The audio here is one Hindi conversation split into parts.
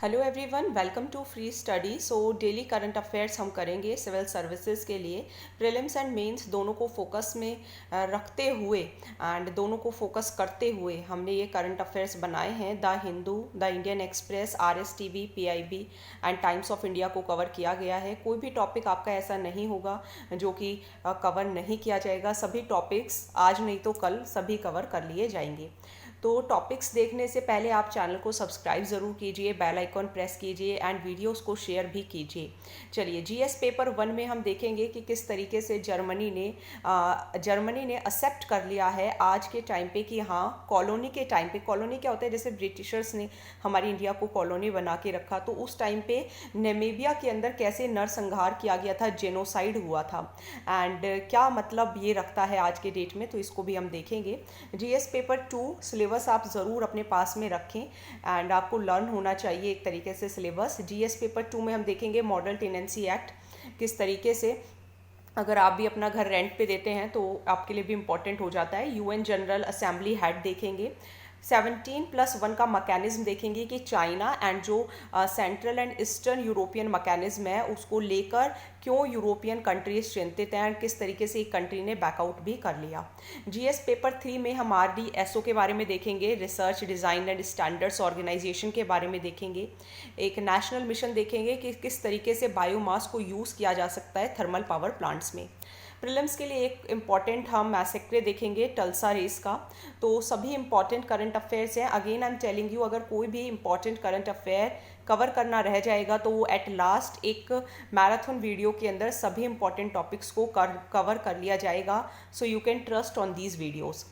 Hello everyone, welcome to free study. So daily current affairs हम करेंगे सिविल सर्विसेज के लिए। प्रीलिम्स एंड मेंस दोनों को फोकस में रखते हुए एंड दोनों को फोकस करते हुए हमने ये करंट अफेयर्स बनाए हैं। The Hindu, the Indian express, RSTV, PIB and times of India को कवर किया गया है। कोई भी टॉपिक आपका ऐसा नहीं होगा जो कि कवर नहीं किया जाएगा। सभी टॉपिक्स आज नहीं तो कल सभी कवर कर लिए जाएंगे। तो टॉपिक्स देखने से पहले आप चैनल को सब्सक्राइब ज़रूर कीजिए, बेल आइकॉन प्रेस कीजिए एंड वीडियोस को शेयर भी कीजिए। चलिए, GS पेपर 1 में हम देखेंगे कि किस तरीके से जर्मनी ने एक्सेप्ट कर लिया है आज के टाइम पे कि हाँ, कॉलोनी के टाइम पे, कॉलोनी क्या होता है, जैसे ब्रिटिशर्स ने हमारी इंडिया को कॉलोनी बना के रखा, तो उस टाइम पे नेमीबिया के अंदर कैसे नरसंहार किया गया था, जेनोसाइड हुआ था एंड क्या मतलब ये रखता है आज के डेट में, तो इसको भी हम देखेंगे। GS पेपर 2 सिलेबस आप ज़रूर अपने पास में रखें एंड आपको लर्न होना चाहिए एक तरीके से सिलेबस। GS पेपर 2 में हम देखेंगे मॉडल टेनेंसी एक्ट किस तरीके से, अगर आप भी अपना घर रेंट पे देते हैं तो आपके लिए भी इम्पोर्टेंट हो जाता है। UN जनरल असेंबली हेड देखेंगे। 17+1 का मैकेनिज्म देखेंगे कि चाइना एंड जो central and eastern European mechanism है उसको लेकर क्यों यूरोपियन कंट्रीज चिंतित हैं एंड किस तरीके से एक कंट्री ने बैकआउट भी कर लिया। GS पेपर 3 में हम RDSO के बारे में देखेंगे, research design and standards organisation के बारे में देखेंगे। एक नेशनल मिशन देखेंगे कि किस तरीके से बायोमास को यूज़ किया जा सकता है थर्मल पावर प्लांट्स में। प्रीलिम्स के लिए एक इम्पॉर्टेंट हम मैसेक्रे देखेंगे, टल्सा रेस का। तो सभी इम्पॉर्टेंट करंट अफेयर्स हैं। Again I am telling you, अगर कोई भी इम्पॉर्टेंट करंट अफेयर कवर करना रह जाएगा तो वो एट लास्ट एक मैराथन वीडियो के अंदर सभी इम्पॉर्टेंट टॉपिक्स को कवर कर लिया जाएगा। So you can trust on these videos.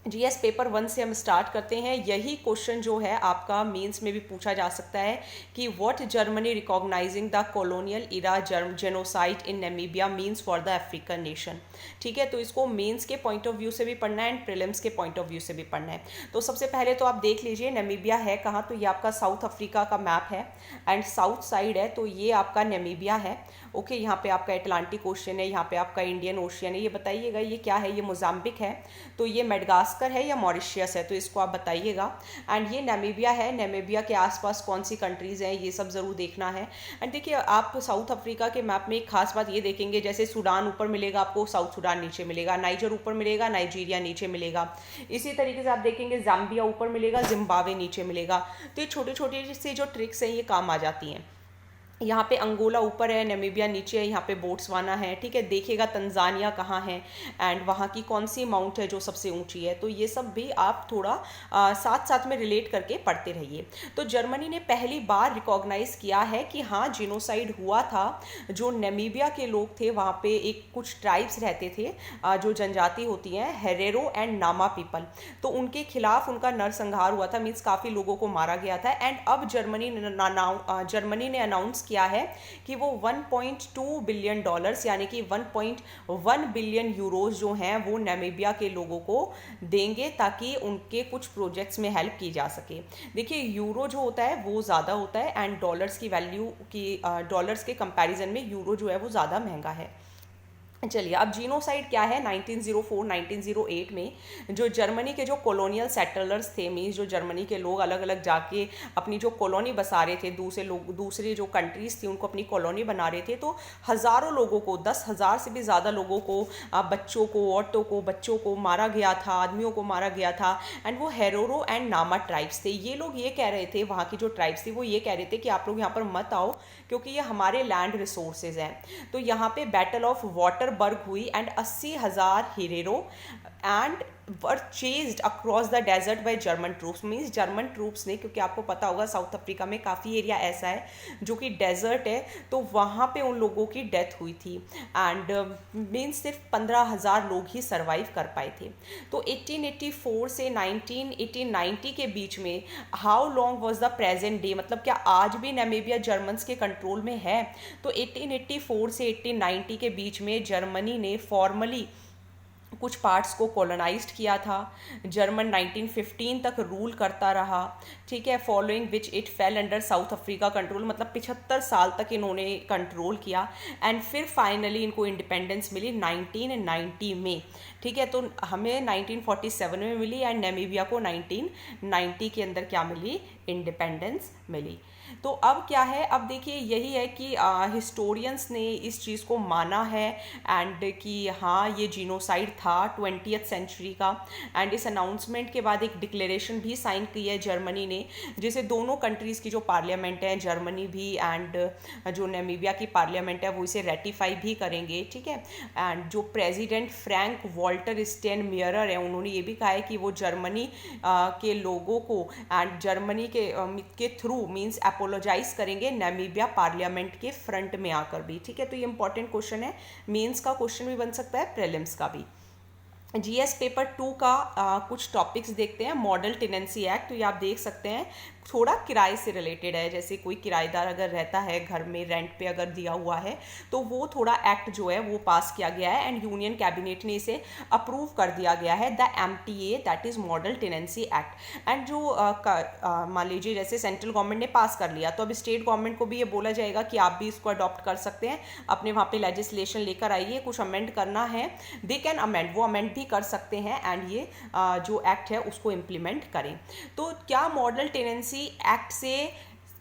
GS paper 1 से हम स्टार्ट करते हैं। यही क्वेश्चन जो है आपका मेंस में भी पूछा जा सकता है कि what Germany recognising the colonial era genocide in Namibia means for the African nation. ठीक है, तो इसको मेंस के पॉइंट ऑफ व्यू से भी पढ़ना है एंड प्रीलिम्स के पॉइंट ऑफ व्यू से भी पढ़ना है। तो सबसे पहले तो आप देख लीजिए नामीबिया है कहाँ, तो ये आपका साउथ अफ्रीका का मैप है एंड साउथ साइड है, तो ये आपका नामीबिया है। ओके, यहाँ पे आपका अटलांटिक ओशियन है, यहाँ पे आपका इंडियन ओशियन है। ये बताइएगा ये क्या है, ये मोजाम्बिक है, तो ये मेडागास्कर है या मॉरिशियस है, तो इसको आप बताइएगा। एंड ये नामीबिया है, नामीबिया के आसपास कौन सी कंट्रीज़ हैं ये सब ज़रूर देखना है। एंड देखिए, आप साउथ अफ्रीका के मैप में एक खास बात ये देखेंगे, जैसे सूडान ऊपर मिलेगा आपको, साउथ सूडान नीचे मिलेगा, नाइजर ऊपर मिलेगा, नाइजीरिया नीचे मिलेगा। इसी तरीके से आप देखेंगे जाम्बिया ऊपर मिलेगा, जिम्बाब्वे नीचे मिलेगा। तो ये छोटे छोटे से जो ट्रिक्स हैं ये काम आ जाती हैं। यहाँ पे अंगोला ऊपर है, नामीबिया नीचे है, यहाँ पे बोट्सवाना है। ठीक है, देखिएगा तंजानिया कहाँ है एंड वहाँ की कौन सी माउंट है जो सबसे ऊंची है। तो ये सब भी आप थोड़ा साथ साथ में रिलेट करके पढ़ते रहिए। तो जर्मनी ने पहली बार रिकॉग्नाइज किया है कि हाँ, जिनोसाइड हुआ था। जो नामीबिया के लोग थे वहाँ पे एक कुछ ट्राइब्स रहते थे, जो जनजाति होती हैं, हेरेरो एंड नामा पीपल, तो उनके खिलाफ उनका नरसंहार हुआ था, मीन्स काफ़ी लोगों को मारा गया था। एंड अब जर्मनी ने अनाउंस किया है कि वो 1.2 बिलियन डॉलर्स यानी कि 1.1 बिलियन यूरोज जो हैं वो नामीबिया के लोगों को देंगे ताकि उनके कुछ प्रोजेक्ट्स में हेल्प की जा सके। देखिए, यूरो जो होता है वो ज़्यादा होता है एंड डॉलर्स की वैल्यू की डॉलर्स के कंपैरिजन में यूरो जो है वो ज़्यादा महंगा है। चलिए, अब जीनोसाइड क्या है। 1904-1908 में जो जर्मनी के जो कॉलोनियल सेटलर्स थे, मीन्स जो जर्मनी के लोग अलग अलग जाके अपनी जो कॉलोनी बसा रहे थे, दूसरे जो कंट्रीज थी उनको अपनी कॉलोनी बना रहे थे, तो हज़ारों लोगों को, 10,000 से भी ज़्यादा लोगों को, बच्चों को, औरतों को, बच्चों को मारा गया था, आदमियों को मारा गया था। एंड वो हेरोरो एंड नामा ट्राइब्स थे। ये लोग ये कह रहे थे, वहाँ की जो ट्राइब्स थी वो ये कह रहे थे कि आप लोग यहाँ पर मत आओ क्योंकि ये हमारे लैंड रिसोर्सेज हैं। तो यहाँ पे बैटल ऑफ वाटरबर्ग हुई and 80,000 Herero and were chased across the desert by German troops. Means German troops ने, क्योंकि आपको पता होगा साउथ अफ्रीका में काफ़ी एरिया ऐसा है जो कि डेजर्ट है, तो वहाँ पे उन लोगों की डेथ हुई थी एंड मीन्स सिर्फ 15,000 लोग ही सर्वाइव कर पाए थे। तो 1884 से 1890 के बीच में how long was the present day, मतलब क्या आज भी नामीबिया जर्मन्स के कंट्रोल में है। तो 1884 से 1890 के बीच में जर्मनी ने फॉर्मली कुछ पार्ट्स को कॉलोनाइज्ड किया था। जर्मन 1915 तक रूल करता रहा। ठीक है, following which it fail under south Africa control, मतलब 75 साल तक इन्होंने कंट्रोल किया एंड फिर फाइनली इनको इंडिपेंडेंस मिली 1990 में। ठीक है, तो हमें 1947 में मिली एंड नामीबिया को 1990 के अंदर क्या मिली, इंडिपेंडेंस मिली। तो अब क्या है, अब देखिए यही है कि हिस्टोरियंस ने इस चीज़ को माना है एंड कि हाँ ये जीनोसाइड था 20th सेंचुरी का। एंड इस अनाउंसमेंट के बाद एक डिक्लेरेशन भी साइन की है जर्मनी ने, जिसे दोनों कंट्रीज़ की जो पार्लियामेंट है, जर्मनी भी एंड जो नामीबिया की पार्लियामेंट है, वो इसे रेटिफाई भी करेंगे, ठीक है। एंड जो प्रेसिडेंट फ्रैंक वॉल्टर स्टेनमेयर है, उन्होंने ये भी कहा है कि वो जर्मनी के लोगों को एंड जर्मनी के थ्रू मींस अपोलोजाइज करेंगे नामीबिया पार्लियामेंट के फ्रंट में आकर भी, ठीक है। तो ये इंपॉर्टेंट क्वेश्चन है, मेंस का क्वेश्चन भी बन सकता है, प्रीलिम्स का भी। जीएस पेपर 2 का कुछ टॉपिक्स देखते हैं। मॉडल टेनेंसी एक्ट, तो ये आप देख सकते हैं थोड़ा किराए से रिलेटेड है। जैसे कोई किराएदार अगर रहता है घर में, रेंट पे अगर दिया हुआ है, तो वो थोड़ा एक्ट जो है वो पास किया गया है एंड यूनियन कैबिनेट ने इसे अप्रूव कर दिया गया है, the MTA, that is model tenancy act. And जो मान लीजिए जैसे सेंट्रल गवर्नमेंट ने पास कर लिया, तो अब स्टेट गवर्नमेंट को भी ये बोला जाएगा कि आप भी इसको अडॉप्ट कर सकते हैं, अपने वहाँ पे लेजिस्लेशन लेकर आइए, कुछ अमेंड करना है, दे कैन अमेंड, वो अमेंड भी कर सकते हैं एंड ये जो एक्ट है उसको इम्प्लीमेंट करें। तो क्या मॉडल टेनेंसी एक्ट से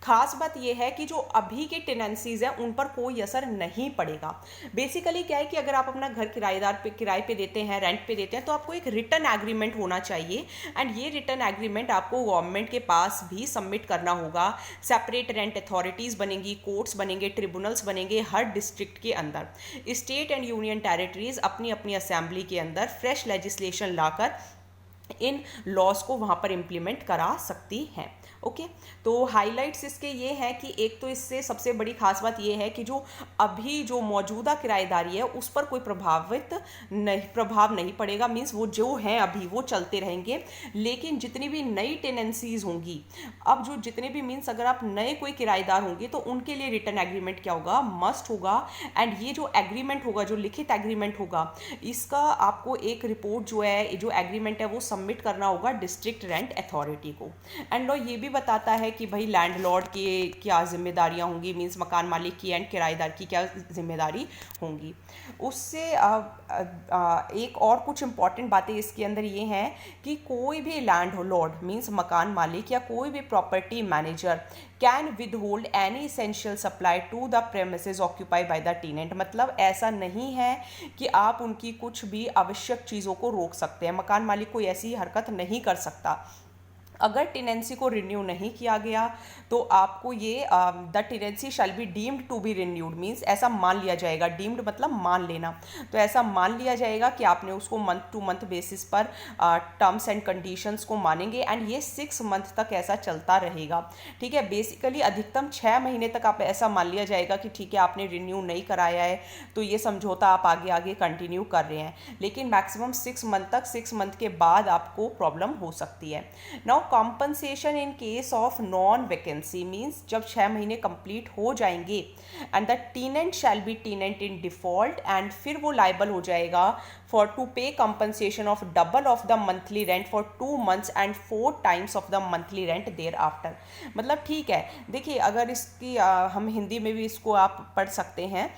खास बात यह है कि जो अभी के टेनेंसीज हैं उन पर कोई असर नहीं पड़ेगा। बेसिकली क्या है कि अगर आप अपना घर किराए पे देते हैं, रेंट पे देते हैं, तो आपको एक रिटर्न एग्रीमेंट होना चाहिए एंड ये रिटर्न एग्रीमेंट आपको गवर्नमेंट के पास भी सबमिट करना होगा। सेपरेट रेंट अथॉरिटीज़ बनेंगी, कोर्ट्स बनेंगे, ट्रिब्यूनल्स बनेंगे हर डिस्ट्रिक्ट के अंदर। स्टेट एंड यूनियन टेरिटरीज अपनी अपनी असेंबली के अंदर फ्रेश लेजिस्लेशन लाकर इन लॉज को वहाँ पर इम्प्लीमेंट करा सकती हैं। ओके, तो हाइलाइट्स इसके ये हैं कि एक तो इससे सबसे बड़ी खास बात ये है कि जो अभी जो मौजूदा किराएदारी है उस पर कोई प्रभाव नहीं पड़ेगा, मींस वो जो हैं अभी वो चलते रहेंगे। लेकिन जितनी भी नई टेनेंसीज होंगी, अब जो जितने भी मींस अगर आप नए कोई किराएदार होंगे तो उनके लिए रिटर्न एग्रीमेंट क्या होगा, मस्ट होगा। एंड ये जो एग्रीमेंट होगा, जो लिखित एग्रीमेंट होगा, इसका आपको एक रिपोर्ट जो है, जो एग्रीमेंट है वो सबमिट करना होगा डिस्ट्रिक्ट रेंट अथॉरिटी को। एंड लॉ ये भी बताता है कि भाई लैंडलॉर्ड की क्या जिम्मेदारियां होंगी, मींस मकान मालिक की एंड किराएदार की क्या जिम्मेदारी होंगी। उससे एक और कुछ इंपॉर्टेंट बातें इसके अंदर ये हैं कि कोई भी लैंडलॉर्ड मींस मकान मालिक या कोई भी property manager can withhold any essential supply to the premises occupied by the tenant. मतलब ऐसा नहीं है कि आप उनकी कुछ भी आवश्यक चीज़ों को रोक सकते हैं, मकान मालिक कोई ऐसी हरकत नहीं कर सकता। अगर टेनेंसी को रिन्यू नहीं किया गया तो आपको ये the tenancy shall be deemed to be renewed, means ऐसा मान लिया जाएगा, डीम्ड मतलब मान लेना, तो ऐसा मान लिया जाएगा कि आपने उसको मंथ टू मंथ बेसिस पर टर्म्स एंड कंडीशंस को मानेंगे एंड ये 6 मंथ तक ऐसा चलता रहेगा, ठीक है। बेसिकली अधिकतम 6 महीने तक आप ऐसा मान लिया जाएगा कि ठीक है आपने रिन्यू नहीं कराया है तो ये समझौता आप आगे आगे कंटिन्यू कर रहे हैं, लेकिन मैक्सिमम 6 मंथ तक, 6 मंथ के बाद आपको प्रॉब्लम हो सकती है। Now compensation in case of non vacancy, means जब 6 महीने कंप्लीट हो जाएंगे and the tenant shall be tenant in default and फिर वो लाइबल हो जाएगा for to pay compensation of double of the monthly rent for 2 months and 4 times of the monthly rent thereafter. मतलब ठीक है, देखिए अगर इसकी हम हिंदी में भी इसको आप पढ़ सकते हैं,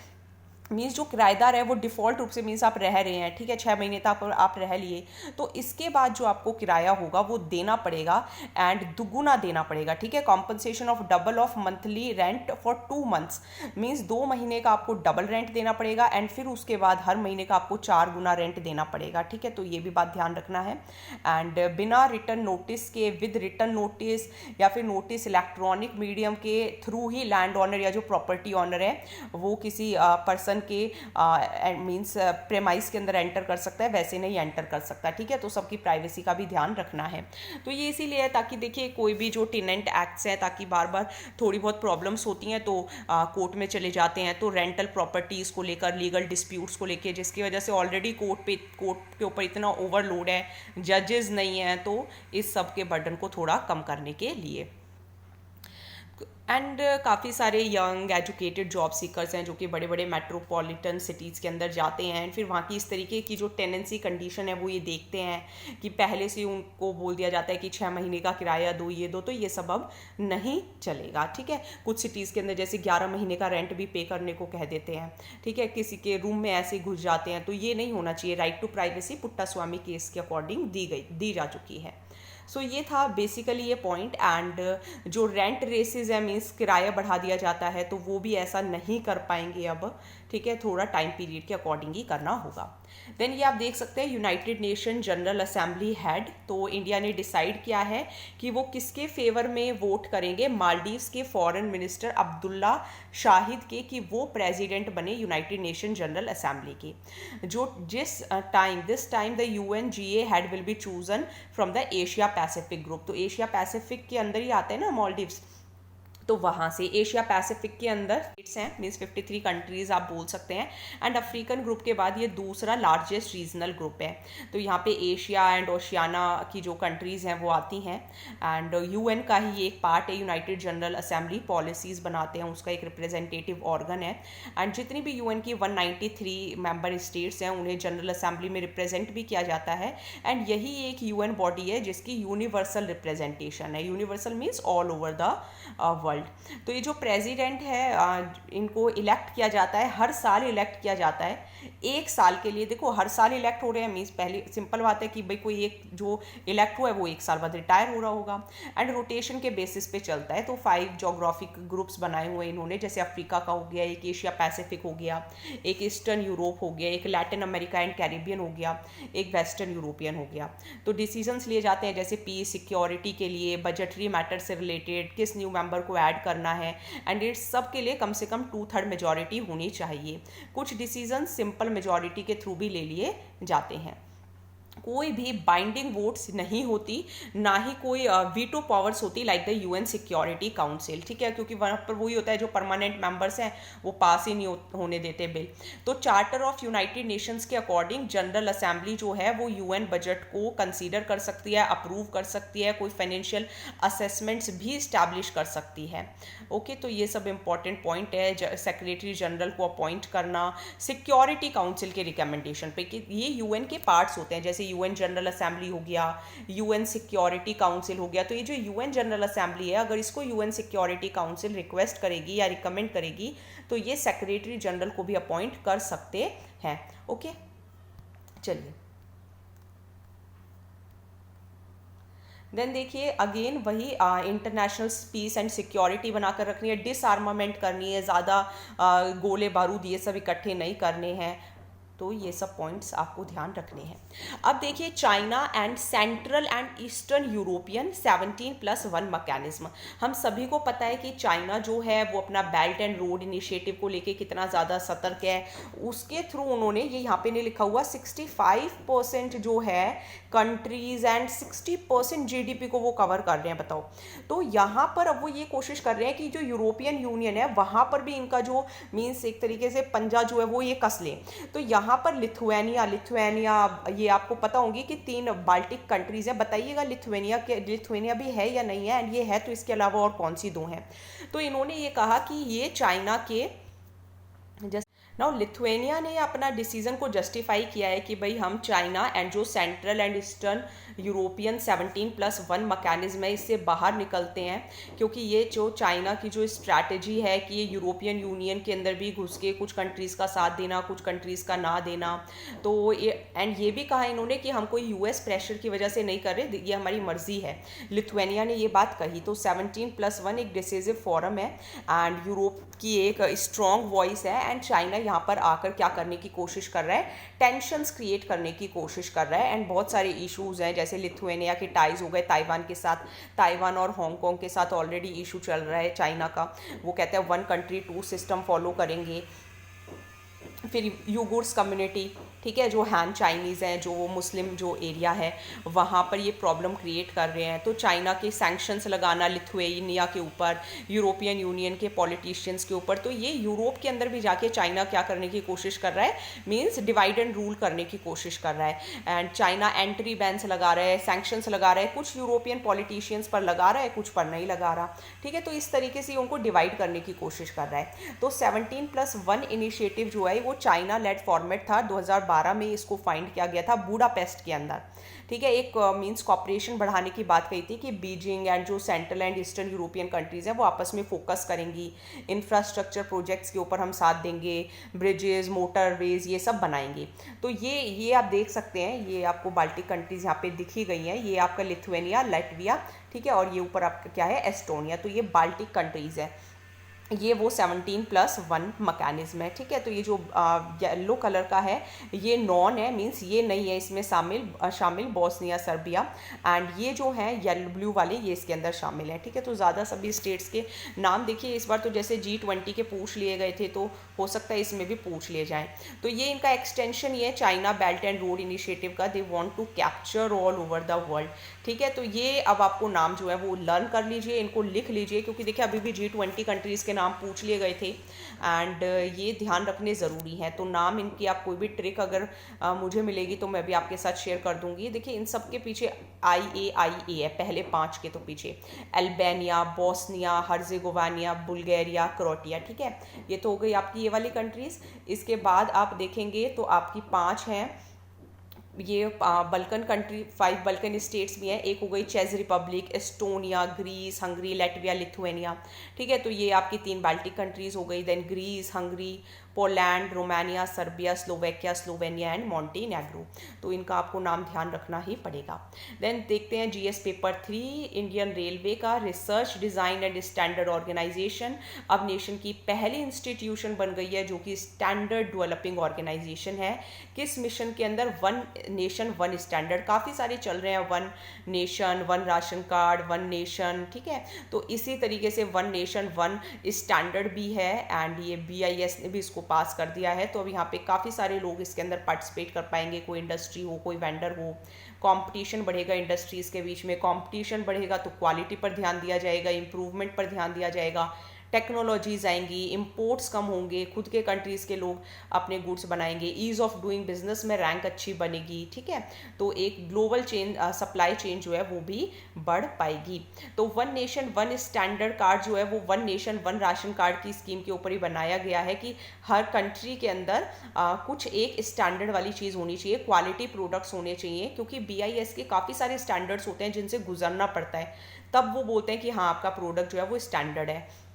मीन्स जो किराएदार है वो डिफ़ॉल्ट रूप से मीन्स आप रह रहे हैं, ठीक है, 6 महीने तक आप रह लिए, तो इसके बाद जो आपको किराया होगा वो देना पड़ेगा एंड दुगुना देना पड़ेगा, ठीक है। Compensation of double of monthly rent for 2 months, means 2 महीने का आपको डबल रेंट देना पड़ेगा एंड फिर उसके बाद हर महीने का आपको 4 गुना रेंट देना पड़ेगा, ठीक है। तो ये भी बात ध्यान रखना है। एंड बिना रिटर्न नोटिस के, विद रिटर्न नोटिस या फिर नोटिस इलेक्ट्रॉनिक मीडियम के थ्रू ही लैंड ऑनर या जो प्रॉपर्टी ऑनर है वो किसी पर्सन के मींस प्रेमाइस के अंदर एंटर कर सकता है, वैसे नहीं एंटर कर सकता, ठीक है। तो सबकी प्राइवेसी का भी ध्यान रखना है। तो ये इसीलिए है ताकि देखिए कोई भी जो टेनेंट एक्ट्स हैं, ताकि बार बार थोड़ी बहुत प्रॉब्लम्स होती हैं तो कोर्ट में चले जाते हैं, तो रेंटल प्रॉपर्टीज़ को लेकर, लीगल डिस्प्यूट्स को लेकर, जिसकी वजह से ऑलरेडी कोर्ट के ऊपर इतना ओवरलोड है, जजेस नहीं हैं, तो इस सब के बर्डन को थोड़ा कम करने के लिए। एंड काफ़ी सारे यंग एजुकेटेड जॉब सीकर्स हैं जो कि बड़े बड़े मेट्रोपॉलिटन सिटीज़ के अंदर जाते हैं एंड फिर वहाँ की इस तरीके की जो टेनेंसी कंडीशन है वो ये देखते हैं कि पहले से उनको बोल दिया जाता है कि 6 महीने का किराया दो, ये दो, तो ये सब अब नहीं चलेगा, ठीक है। कुछ सिटीज़ के अंदर जैसे 11 महीने का रेंट भी पे करने को कह देते हैं, ठीक है, किसी के रूम में ऐसे घुस जाते हैं, तो ये नहीं होना चाहिए। Right to privacy Puttaswamy case के अकॉर्डिंग दी जा चुकी है। सो ये था बेसिकली ये पॉइंट। एंड जो रेंट रेसेस है, मीन्स किराया बढ़ा दिया जाता है, तो वो भी ऐसा नहीं कर पाएंगे अब, ठीक है, थोड़ा टाइम पीरियड के अकॉर्डिंग ही करना होगा। देन ये आप देख सकते हैं United nation general assembly head, तो इंडिया ने डिसाइड किया है कि वो किसके फेवर में वोट करेंगे, मालदीव्स के फॉरेन मिनिस्टर अब्दुल्ला शाहिद के, कि वो प्रेसिडेंट बने यूनाइटेड नेशन जनरल असेंबली के। जो this time the UNGA head will be chosen from the Asia Pacific group. तो एशिया पैसिफिक के अंदर ही आते हैं ना मालदीव्स, तो वहाँ से एशिया पैसिफिक के अंदर स्टेट्स हैं, मीन्स 53 कंट्रीज़ आप बोल सकते हैं। एंड अफ्रीकन ग्रुप के बाद ये दूसरा लार्जेस्ट रीजनल ग्रुप है। तो यहाँ पे एशिया एंड ओशियाना की जो कंट्रीज़ हैं वो आती हैं। एंड UN का ही एक पार्ट है यूनाइटेड जनरल असेंबली, पॉलिसीज़ बनाते हैं, उसका एक रिप्रेजेंटेटिव ऑर्गन है। एंड जितनी भी UN की 193 मेंबर स्टेट्स हैं उन्हें जनरल असेंबली में रिप्रेजेंट भी किया जाता है। एंड यही एक UN बॉडी है जिसकी यूनिवर्सल रिप्रेजेंटेशन है। Universal means all over the world. तो ये जो प्रेसिडेंट है इनको इलेक्ट किया जाता है, हर साल इलेक्ट किया जाता है, एक साल के लिए। देखो हर साल इलेक्ट हो रहे हैं, मीन्स पहले सिंपल बात है कि भाई कोई एक जो इलेक्ट हुआ है वो एक साल बाद रिटायर हो रहा होगा। एंड रोटेशन के बेसिस पे चलता है। तो 5 जोग्राफिक ग्रुप्स बनाए हुए इन्होंने, जैसे अफ्रीका का हो गया, एक एशिया पैसिफिक हो गया, एक ईस्टर्न यूरोप हो गया, एक लैटिन अमेरिका एंड कैरिबियन हो गया, एक वेस्टर्न यूरोपियन हो गया। तो डिसीजंस लिए जाते हैं जैसे पीस, सिक्योरिटी के लिए, बजटरी मैटर से रिलेटेड, किस न्यू मेंबर को ऐड करना है। एंड इस सब के लिए कम से कम 2/3 मेजॉरिटी होनी चाहिए। कुछ डिसीजन सिंपल मेजॉरिटी के थ्रू भी ले लिए जाते हैं। कोई भी बाइंडिंग वोट्स नहीं होती, ना ही कोई वीटो पावर्स होती like the UN security council, ठीक है, क्योंकि वहाँ पर वही होता है जो परमानेंट मेंबर्स हैं वो पास ही नहीं होने देते बिल। तो चार्टर ऑफ यूनाइटेड नेशंस के अकॉर्डिंग जनरल असेंबली जो है वो UN बजट को कंसीडर कर सकती है, अप्रूव कर सकती है, कोई फाइनेंशियल असेसमेंट्स भी इस्टेब्लिश कर सकती है। ओके, तो ये सब इंपॉर्टेंट पॉइंट है। सेक्रेटरी जनरल को अपॉइंट करना सिक्योरिटी काउंसिल के रिकमेंडेशन पे, कि ये UN के पार्ट्स होते हैं, जैसे UN जनरल असेंबली हो गया, UN सिक्योरिटी काउंसिल हो गया। तो ये जो UN जनरल असेंबली है, अगर इसको UN सिक्योरिटी काउंसिल रिक्वेस्ट करेगी या रिकमेंड करेगी तो ये सेक्रेटरी जनरल को भी अपॉइंट कर सकते हैं। ओके, चलिए देन देखिए अगेन वही इंटरनेशनल पीस एंड सिक्योरिटी बनाकर रखनी है, डिसआर्मामेंट करनी है, ज़्यादा गोले बारूद ये सब इकट्ठे नहीं करने हैं। तो ये सब पॉइंट्स आपको ध्यान रखने हैं। अब देखिए China and central and eastern European 17+1 mechanism. हम सभी को पता है कि चाइना जो है वो अपना बेल्ट एंड रोड इनिशिएटिव को लेके कितना ज़्यादा सतर्क है। उसके थ्रू उन्होंने ये यहाँ पे नहीं लिखा हुआ 65% जो है कंट्रीज एंड 60% GDP को वो कवर कर रहे हैं, बताओ। तो यहाँ पर अब वो ये कोशिश कर रहे हैं कि जो यूरोपियन यूनियन है वहाँ पर भी इनका जो मीन्स एक तरीके से पंजा जो है वो ये कस लें। तो यहाँ पर लिथुआनिया ये आपको पता होंगी कि 3 बाल्टिक कंट्रीज हैं। बताइएगा लिथुआनिया भी है या नहीं है, एंड ये है तो इसके अलावा और कौन सी 2 हैं। तो इन्होंने ये कहा कि ये चाइना के नाउ लिथुआनिया ने अपना डिसीजन को जस्टिफाई किया है कि भाई हम चाइना एंड जो central and eastern European 17+1 mechanism है इससे बाहर निकलते हैं, क्योंकि ये जो चाइना की जो स्ट्रैटेजी है कि ये यूरोपियन यूनियन के अंदर भी घुस के कुछ कंट्रीज़ का साथ देना, कुछ कंट्रीज़ का ना देना। तो ये भी कहा इन्होंने कि हम कोई US प्रेशर की वजह से नहीं कर रहे, ये हमारी मर्जी है। लिथुआनिया ने ये बात कही। तो 17+1 एक डिसिसिव फोरम है एंड यूरोप की एक स्ट्रॉन्ग वॉइस है। एंड चाइना यहाँ पर आकर क्या करने की कोशिश कर रहा है, टेंशन्स क्रिएट करने की कोशिश कर रहा है। एंड बहुत सारे इश्यूज हैं, जैसे लिथुआनिया के टाइज हो गए ताइवान के साथ, ताइवान और हांगकांग के साथ ऑलरेडी इशू चल रहा है चाइना का। वो कहते हैं 1 कंट्री 2 सिस्टम फॉलो करेंगे। फिर यूगुर्स कम्युनिटी, ठीक है, जो हैन चाइनीज़ हैं, जो मुस्लिम जो एरिया है वहाँ पर ये प्रॉब्लम क्रिएट कर रहे हैं। तो चाइना के सैंक्शंस लगाना लिथुआनिया के ऊपर, यूरोपियन यूनियन के पॉलिटिशियंस के ऊपर। तो ये यूरोप के अंदर भी जाके चाइना क्या करने की कोशिश कर रहा है, मीन्स डिवाइड एंड रूल करने की कोशिश कर रहा है। एंड चाइना एंट्री बैन्स लगा रहा है, सैंक्शंस लगा रहा है, कुछ यूरोपियन पॉलिटिशियंस पर लगा रहा है, कुछ पर नहीं लगा रहा, ठीक है। तो इस तरीके से उनको डिवाइड करने की कोशिश कर रहा है। तो 17+1 इनिशिएटिव जो है वो चाइना लेड फॉर्मेट था। 2012 में इसको फाइंड किया गया था बुडापेस्ट के अंदर, ठीक है। एक मींस कॉपरेशन बढ़ाने की बात कही थी कि बीजिंग एंड जो central and eastern European countries हैं वो आपस में फोकस करेंगी, इंफ्रास्ट्रक्चर प्रोजेक्ट्स के ऊपर हम साथ देंगे, ब्रिजेस, मोटरवेज ये सब बनाएंगे। तो ये आप देख सकते हैं, ये आपको बाल्टिक कंट्रीज़ यहाँ पे दिखी गई हैं, ये आपका लिथुआनिया, लाटविया, ठीक है, और ये ऊपर आपका क्या है, एस्टोनिया। तो ये बाल्टिक कंट्रीज़ है, ये वो 17+1 मैकेनिज्म है, ठीक है। तो ये जो येलो कलर का है ये नॉन है, मींस ये नहीं है इसमें शामिल बोस्निया, सर्बिया, एंड ये जो है येलो ब्लू वाले ये इसके अंदर शामिल है, ठीक है। तो ज़्यादा सभी स्टेट्स के नाम देखिए इस बार तो जैसे G20 के पूछ लिए गए थे, तो हो सकता है इसमें भी पूछ लिए जाएँ। तो ये इनका एक्सटेंशन ये China belt and road initiative का, they want to capture all over the world, ठीक है। तो ये अब आपको नाम जो है वो लर्न कर लीजिए, इनको लिख लीजिए, क्योंकि देखिए अभी भी G20 कंट्रीज़ के नाम पूछ लिए गए थे, एंड ये ध्यान रखने ज़रूरी है। तो नाम इनकी आप कोई भी ट्रिक अगर मुझे मिलेगी तो मैं भी आपके साथ शेयर कर दूंगी। देखिए इन सब के पीछे IAIA है, पहले 5 के तो पीछे Albania, Bosnia, Herzegovina, Bulgaria, Croatia, ठीक है। ये तो हो गई आपकी ये वाली कंट्रीज़। इसके बाद आप देखेंगे तो आपकी 5 हैं ये बल्कन कंट्री, 5 बल्कन स्टेट्स भी हैं। एक हो गई चेक Republic, Estonia, Greece, Hungary, Latvia, Lithuania, ठीक है। तो ये आपकी 3 बाल्टिक कंट्रीज़ हो गई। Then Greece, Hungary, Poland, Romania, Serbia, Slovakia, Slovenia and Montenegro. तो इनका आपको नाम ध्यान रखना ही पड़ेगा। देन देखते हैं GS पेपर 3, इंडियन रेलवे का research design and standard organisation अब नेशन की पहली इंस्टीट्यूशन बन गई है जो कि स्टैंडर्ड डेवलपिंग ऑर्गेनाइजेशन है। किस मिशन के अंदर? वन नेशन वन स्टैंडर्ड, काफ़ी सारे चल रहे हैं, one nation one ration card, one nation, ठीक है। तो इसी तरीके से वन नेशन वन स्टैंडर्ड भी है, एंड ये BIS ने भी इसको पास कर दिया है। तो अब यहाँ पे काफ़ी सारे लोग इसके अंदर पार्टिसिपेट कर पाएंगे, कोई इंडस्ट्री हो, कोई वेंडर हो। कंपटीशन बढ़ेगा इंडस्ट्रीज़ के बीच में, कंपटीशन बढ़ेगा तो क्वालिटी पर ध्यान दिया जाएगा, इम्प्रूवमेंट पर ध्यान दिया जाएगा, टेक्नोलॉजीज आएंगी, इंपोर्ट्स कम होंगे, खुद के कंट्रीज़ के लोग अपने गुड्स बनाएंगे, ईज़ ऑफ डूइंग बिजनेस में रैंक अच्छी बनेगी, ठीक है। तो एक ग्लोबल सप्लाई चेन जो है वो भी बढ़ पाएगी। तो one nation one standard card जो है वो one nation one ration card की स्कीम के ऊपर ही बनाया गया है कि हर कंट्री के अंदर कुछ एक स्टैंडर्ड वाली चीज़ होनी चाहिए, क्वालिटी प्रोडक्ट्स होने चाहिए, क्योंकि BIS के काफ़ी सारे स्टैंडर्ड्स होते हैं जिनसे गुजरना पड़ता है, तब वो बोलते हैं कि हाँ आपका प्रोडक्ट जो है वो स्टैंडर्ड है।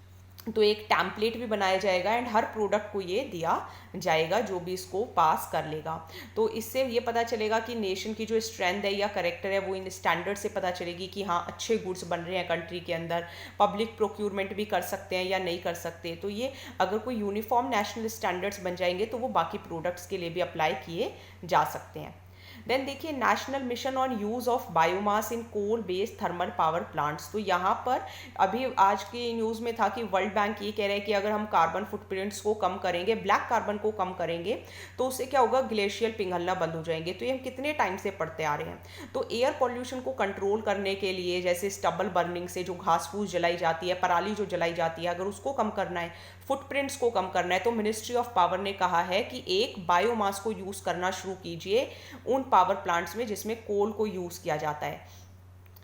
तो एक टैम्पलेट भी बनाया जाएगा एंड हर प्रोडक्ट को ये दिया जाएगा जो भी इसको पास कर लेगा। तो इससे ये पता चलेगा कि नेशन की जो स्ट्रेंथ है या करेक्टर है वो इन स्टैंडर्ड से पता चलेगी कि हाँ अच्छे गुड्स बन रहे हैं कंट्री के अंदर, पब्लिक प्रोक्यूरमेंट भी कर सकते हैं या नहीं कर सकते। तो ये अगर कोई यूनिफॉर्म नेशनल स्टैंडर्ड्स बन जाएंगे तो वो बाकी प्रोडक्ट्स के लिए भी अप्लाई किए जा सकते हैं। देन देखिए national mission on use of biomass in coal based thermal power plants. तो यहाँ पर अभी आज की न्यूज़ में था कि वर्ल्ड बैंक ये कह रहे हैं कि अगर हम कार्बन फुटप्रिंट्स को कम करेंगे, ब्लैक कार्बन को कम करेंगे, तो उससे क्या होगा, ग्लेशियर पिघलना बंद हो जाएंगे। तो ये हम कितने टाइम से पढ़ते आ रहे हैं। तो एयर पॉल्यूशन को कंट्रोल करने के लिए जैसे स्टबल बर्निंग से जो घास फूस जलाई जाती है, पराली जो जलाई जाती है, अगर उसको कम करना है, फुटप्रिंट्स को कम करना है, तो मिनिस्ट्री ऑफ पावर ने कहा है कि एक बायोमास को यूज़ करना शुरू कीजिए उन पावर प्लांट्स में जिसमें कोल को यूज़ किया जाता है।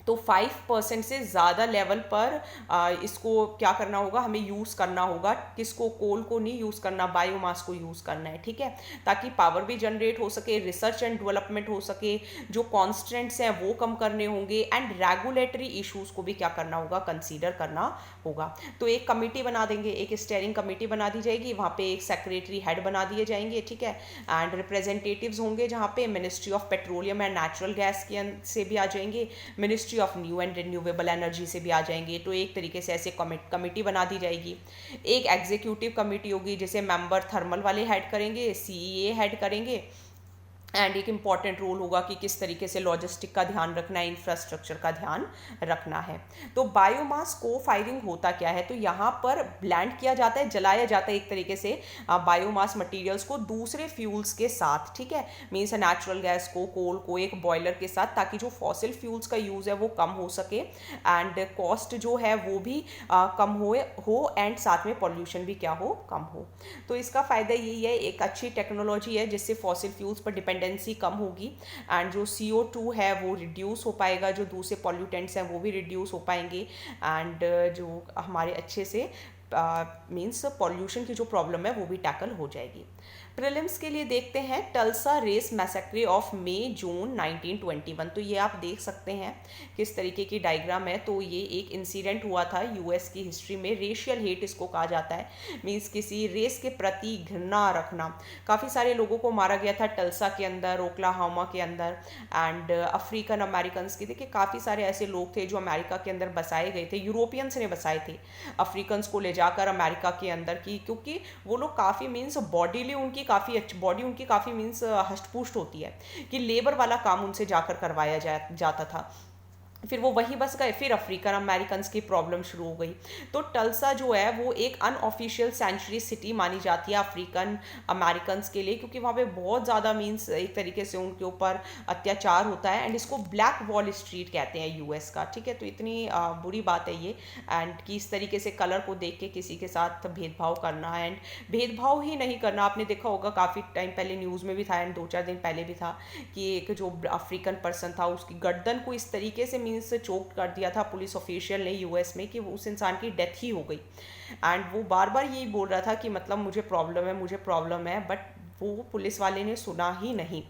तो 5% से ज़्यादा लेवल पर इसको क्या करना होगा, हमें यूज़ करना होगा, किसको, कोल को नहीं यूज़ करना, बायोमास को यूज़ करना है, ठीक है, ताकि पावर भी जनरेट हो सके, रिसर्च एंड डेवलपमेंट हो सके, जो कॉन्स्टेंट्स हैं वो कम करने होंगे, एंड रेगुलेटरी इश्यूज़ को भी क्या करना होगा, कंसीडर करना होगा। तो एक कमेटी बना देंगे, एक स्टेयरिंग कमेटी बना दी जाएगी, वहाँ पे एक सेक्रेटरी हेड बना दिए जाएंगे, ठीक है, एंड रिप्रेजेंटेटिव्स होंगे जहाँ पे ministry of petroleum and natural gas के से भी आ जाएंगे, ministry of new and renewable energy से भी आ जाएंगे। तो एक तरीके से ऐसे कमेटी बना दी जाएगी। एक एग्जीक्यूटिव कमेटी होगी जिसे मेंबर थर्मल वाले हेड करेंगे, CEA हेड करेंगे, एंड एक इम्पॉर्टेंट रोल होगा कि किस तरीके से लॉजिस्टिक का ध्यान रखना है, इंफ्रास्ट्रक्चर का ध्यान रखना है। तो बायोमास को फायरिंग होता क्या है, तो यहाँ पर ब्लेंड किया जाता है, जलाया जाता है एक तरीके से बायोमास मटेरियल्स को दूसरे फ्यूल्स के साथ, ठीक है, मीन्स नेचुरल गैस को, कोल को एक बॉयलर के साथ, ताकि जो फॉसिल फ्यूल्स का यूज़ है वो कम हो सके, एंड कॉस्ट जो है वो भी कम हो एंड साथ में पॉल्यूशन भी क्या हो, कम हो। तो इसका फ़ायदा यही है, एक अच्छी टेक्नोलॉजी है जिससे फॉसिल फ्यूल्स पर डिपेंडेंसी कम होगी, एंड जो CO2 है वो रिड्यूस हो पाएगा, जो दूसरे पॉल्यूटेंट्स हैं वो भी रिड्यूस हो पाएंगे, एंड जो हमारे अच्छे से मीन्स पॉल्यूशन की जो प्रॉब्लम है वो भी टैकल हो जाएगी। प्रीलिम्स के लिए देखते हैं टल्सा रेस मैसेक्रे ऑफ मई जून 1921। तो ये आप देख सकते हैं किस तरीके की डायग्राम है। तो ये एक इंसिडेंट हुआ था यूएस की हिस्ट्री में, रेशियल हेट इसको कहा जाता है, मींस किसी रेस के प्रति घृणा रखना। काफ़ी सारे लोगों को मारा गया था टल्सा के अंदर, ओक्लाहोमा के अंदर, एंड अफ्रीकन अमेरिकन के, देखिए काफ़ी सारे ऐसे लोग थे जो अमेरिका के अंदर बसाए गए थे, यूरोपियंस ने बसाए थे अफ्रीकन्स को ले जाकर अमेरिका के अंदर की, क्योंकि वो लोग काफ़ी मीन्स बॉडीली उनकी काफ़ी अच्छी, बॉडी उनकी काफ़ी मीन्स हष्ट-पुष्ट होती है कि लेबर वाला काम उनसे जाकर करवाया जाता था। फिर वो वहीं बस गए, फिर अफ्रीकन अमेरिकन की प्रॉब्लम शुरू हो गई। तो टल्सा जो है वो एक अनऑफिशियल सेंचुरी सिटी मानी जाती है अफ्रीकन अमेरिकन के लिए, क्योंकि वहाँ पे बहुत ज़्यादा मीन्स एक तरीके से उनके ऊपर अत्याचार होता है, एंड इसको ब्लैक वॉल स्ट्रीट कहते हैं यूएस का, ठीक है। तो इतनी बुरी बात है ये, एंड कि इस तरीके से कलर को देख के किसी के साथ भेदभाव करना, एंड भेदभाव ही नहीं करना। आपने देखा होगा काफ़ी टाइम पहले न्यूज़ में भी था, एंड 2-4 दिन पहले भी था कि एक जो अफ्रीकन पर्सन था उसकी गर्दन को इस तरीके से मीन्स चोक कर दिया था पुलिस ऑफिशियल ने यूएस में कि उस इंसान की डेथ ही हो गई। एंड वो बार बार यही बोल रहा था कि मतलब मुझे प्रॉब्लम है, मुझे प्रॉब्लम है, बट वो पुलिस वाले ने सुना ही नहीं।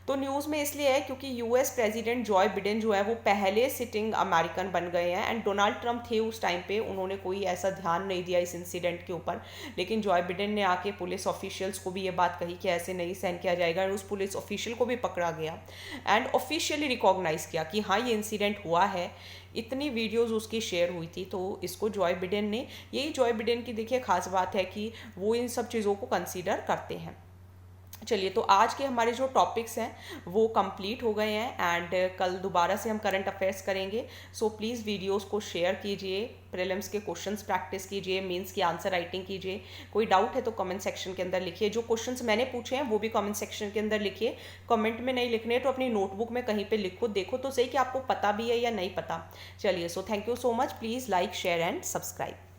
तो न्यूज़ में इसलिए है क्योंकि यूएस प्रेसिडेंट जॉय बिडेन जो है वो पहले सिटिंग अमेरिकन बन गए हैं, एंड डोनाल्ड ट्रंप थे उस टाइम पे, उन्होंने कोई ऐसा ध्यान नहीं दिया इस इंसिडेंट के ऊपर। लेकिन जॉय बिडेन ने आके पुलिस ऑफिशियल्स को भी ये बात कही कि ऐसे नहीं सहन किया जाएगा, और उस पुलिस ऑफिशियल को भी पकड़ा गया एंड ऑफिशियली रिकॉग्नाइज किया कि हाँ ये इंसिडेंट हुआ है। इतनी वीडियोस उसकी शेयर हुई थी, तो इसको जॉय बिडेन ने, यही जॉय बिडेन की देखिए खास बात है कि वो इन सब चीज़ों को कंसीडर करते हैं। चलिए, तो आज के हमारे जो टॉपिक्स हैं वो कंप्लीट हो गए हैं, एंड कल दोबारा से हम करंट अफेयर्स करेंगे। सो प्लीज़ वीडियोस को शेयर कीजिए, प्रीलिम्स के क्वेश्चंस प्रैक्टिस कीजिए, मेंस की आंसर राइटिंग कीजिए। कोई डाउट है तो कमेंट सेक्शन के अंदर लिखिए, जो क्वेश्चंस मैंने पूछे हैं वो भी कमेंट सेक्शन के अंदर लिखिए। कमेंट में नहीं लिखने तो अपनी नोटबुक में कहीं पर लिखो, देखो तो सही कि आपको पता भी है या नहीं पता। चलिए, so thank you so much, please like share and subscribe.